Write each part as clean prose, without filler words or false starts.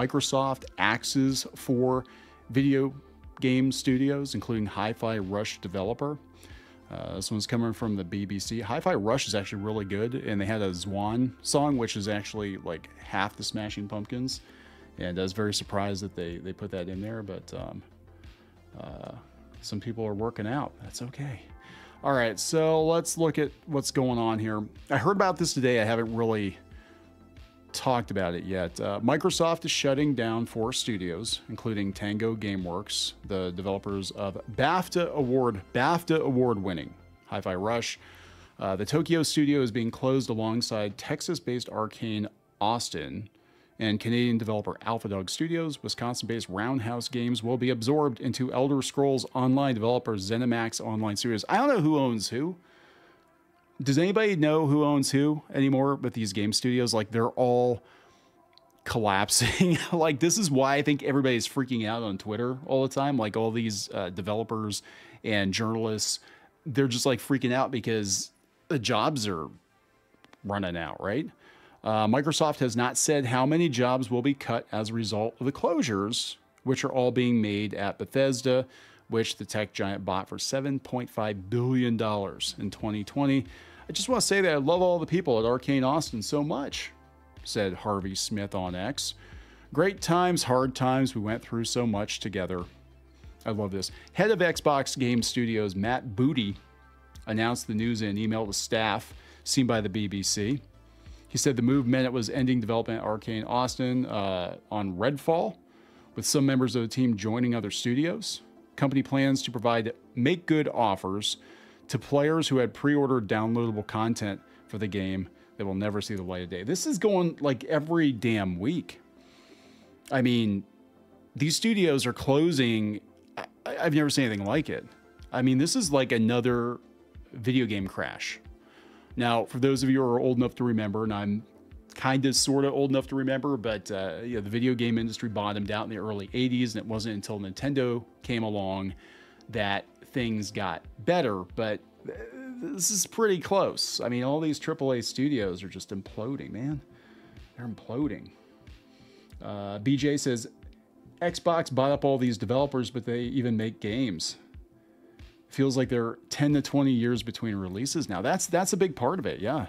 Microsoft axes for video game studios, including Hi-Fi Rush developer. This one's coming from the BBC. Hi-Fi Rush is actually really good, and they had a Zwan song, which is actually like half the Smashing Pumpkins. And I was very surprised that they put that in there, but some people are working out. That's okay. All right, so let's look at what's going on here. I heard about this today. I haven't really talked about it yet. Microsoft is shutting down 4 studios, including Tango Gameworks, the developers of BAFTA award-winning Hi-Fi Rush. The Tokyo studio is being closed alongside Texas-based Arcane Austin, and Canadian developer AlphaDog Studios. Wisconsin-based Roundhouse Games will be absorbed into Elder Scrolls Online developer ZeniMax Online Studios. I don't know who owns who. Does anybody know who owns who anymore with these game studios? Like, they're all collapsing. Like, this is why I think everybody's freaking out on Twitter all the time. Like, all these developers and journalists, they're just like freaking out because the jobs are running out, right? Microsoft has not said how many jobs will be cut as a result of the closures, which are all being made at Bethesda, which the tech giant bought for $7.5 billion in 2020. I just want to say that I love all the people at Arcane Austin so much, said Harvey Smith on X. Great times, hard times. We went through so much together. I love this. Head of Xbox Game Studios, Matt Booty, announced the news in an email to staff seen by the BBC. He said the move meant it was ending development at Arcane Austin on Redfall, with some members of the team joining other studios. Company plans to provide make-good offers to players who had pre-ordered downloadable content for the game that will never see the light of day. This is going like every damn week. I mean, these studios are closing. I've never seen anything like it. I mean, this is like another video game crash. Now, for those of you who are old enough to remember, and I'm kind of sort of old enough to remember, but the video game industry bottomed out in the early 80s, and it wasn't until Nintendo came along that things got better, but this is pretty close. I mean, all these AAA studios are just imploding, man. They're imploding. BJ says, Xbox bought up all these developers, but they even make games. Feels like they're 10 to 20 years between releases now. That's a big part of it, yeah.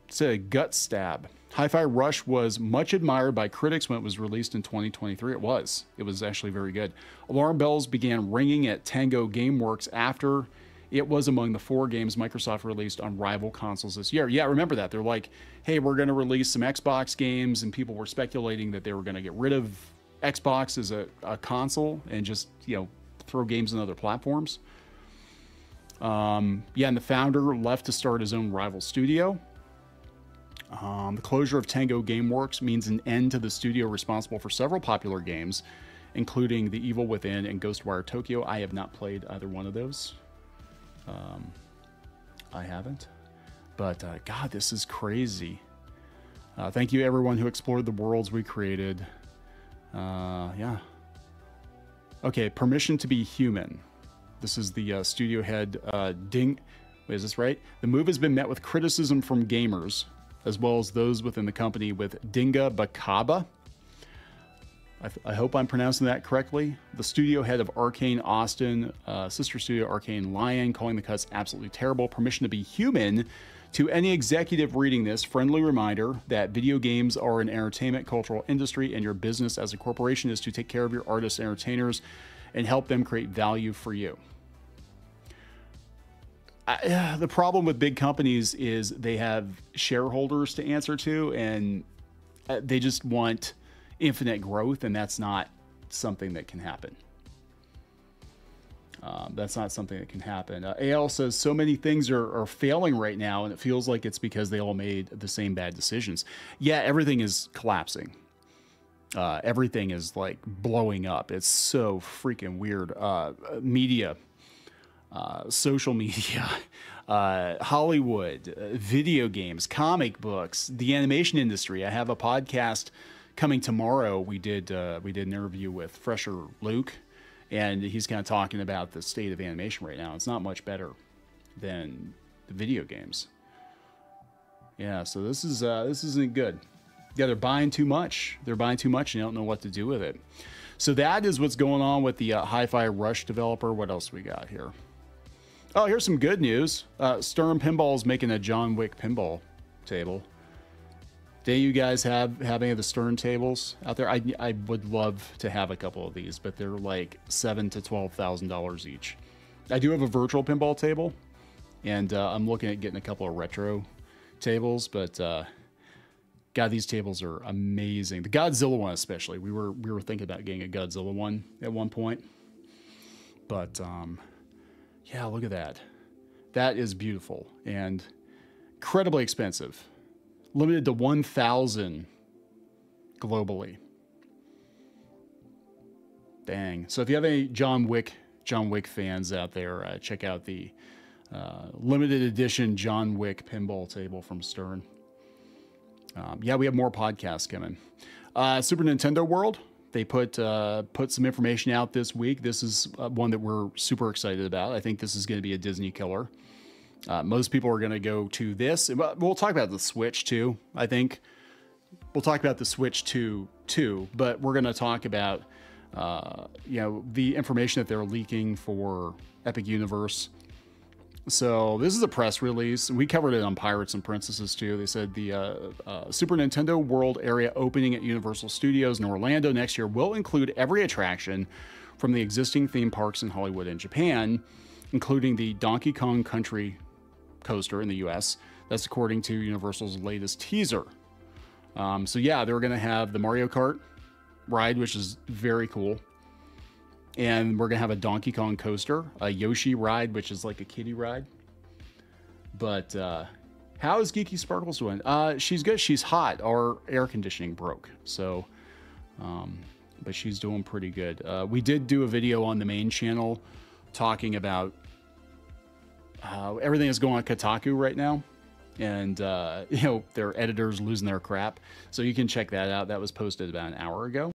It's a gut stab. Hi-Fi Rush was much admired by critics when it was released in 2023. It was actually very good. Alarm bells began ringing at Tango Gameworks after it was among the 4 games Microsoft released on rival consoles this year. Yeah, remember that. They're like, hey, we're going to release some Xbox games, and people were speculating that they were going to get rid of Xbox as a console and just, throw games on other platforms. And the founder left to start his own rival studio. The closure of Tango Gameworks means an end to the studio responsible for several popular games, including The Evil Within and Ghostwire Tokyo. I have not played either one of those. I haven't. But, God, this is crazy. Thank you, everyone who explored the worlds we created. Yeah. Okay, Permission to be Human. This is the studio head, Wait, is this right? The move has been met with criticism from gamers, as well as those within the company, with Dinga Bakaba. I hope I'm pronouncing that correctly. The studio head of Arcane Austin, sister studio Arcane Lion, calling the cuts absolutely terrible. Permission to be Human. To any executive reading this, friendly reminder that video games are an entertainment cultural industry, and your business as a corporation is to take care of your artists and entertainers and help them create value for you. The problem with big companies is they have shareholders to answer to, and they just want infinite growth, and that's not something that can happen. That's not something that can happen. AL says so many things are failing right now, and it feels like it's because they all made the same bad decisions. Yeah, everything is collapsing. Everything is like blowing up. It's so freaking weird. Media, social media, Hollywood, video games, comic books, the animation industry. I have a podcast coming tomorrow. We did an interview with Fresher Luke, and he's kind of talking about the state of animation right now. It's not much better than the video games. Yeah, so this isn't good. Yeah, they're buying too much. They're buying too much and they don't know what to do with it. So that is what's going on with the Hi-Fi Rush developer. What else we got here? Oh, here's some good news. Stern Pinball is making a John Wick pinball table. Do you guys have any of the Stern tables out there? I would love to have a couple of these, but they're like $7,000 to $12,000 each. I do have a virtual pinball table, and I'm looking at getting a couple of retro tables, but God, these tables are amazing. The Godzilla one especially. We were thinking about getting a Godzilla one at one point, but yeah, look at that. That is beautiful and incredibly expensive. Limited to 1,000 globally. Dang. So if you have any John Wick fans out there, check out the limited edition John Wick pinball table from Stern. Yeah, we have more podcasts coming. Super Nintendo World. They put some information out this week. This is one that we're super excited about. I think this is going to be a Disney killer. Most people are going to go to this. We'll talk about the Switch too, I think. We'll talk about the Switch 2 too, but we're going to talk about the information that they're leaking for Epic Universe. So this is a press release. We covered it on Pirates and Princesses too. They said the Super Nintendo World area opening at Universal Studios in Orlando next year will include every attraction from the existing theme parks in Hollywood and Japan, including the Donkey Kong Country coaster in the US. That's according to Universal's latest teaser. So yeah, they're going to have the Mario Kart ride, which is very cool. And we're going to have a Donkey Kong coaster, a Yoshi ride, which is like a kiddie ride. But how is Geeky Sparkles doing? She's good. She's hot. Our air conditioning broke. So, but she's doing pretty good. We did do a video on the main channel talking about everything that's going on at Kotaku right now. And, their editors losing their crap. So you can check that out. That was posted about an hour ago.